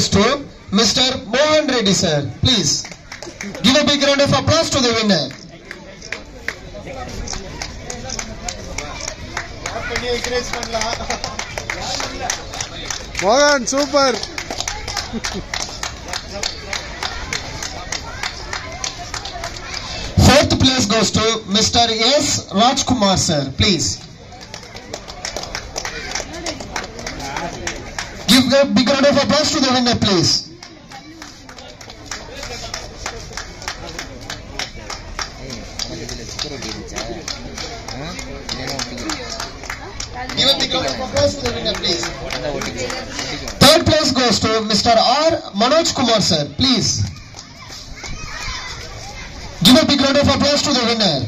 goes to Mr. Mohan Reddy sir. Please give a big round of applause to the winner. Mohan, super. Fourth place goes to Mr. S. Rajkumar sir. Please give a big round of applause to the winner, please. Give a big round of applause to the winner, please. Third place goes to Mr. R. Manoj Kumar sir. Please give a big round of applause to the winner.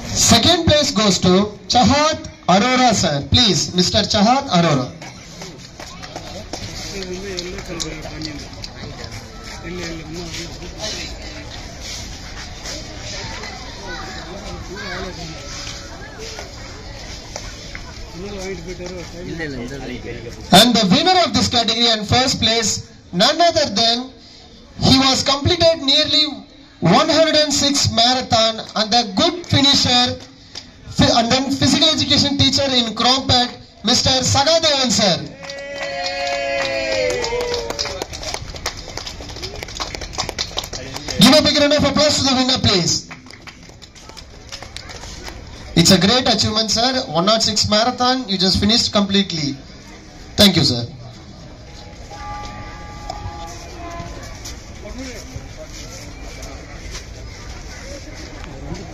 Second place goes to Chahat Arora sir. Please, Mr. Chahat Arora. And the winner of this category and first place, none other than, he was completed nearly 106 marathon and the good finisher and then physical education teacher in Crompet, Mr. Sagadevan sir. Give a big round of applause to the winner, please. It's a great achievement, sir. 106 marathon, you just finished completely. Thank you, sir.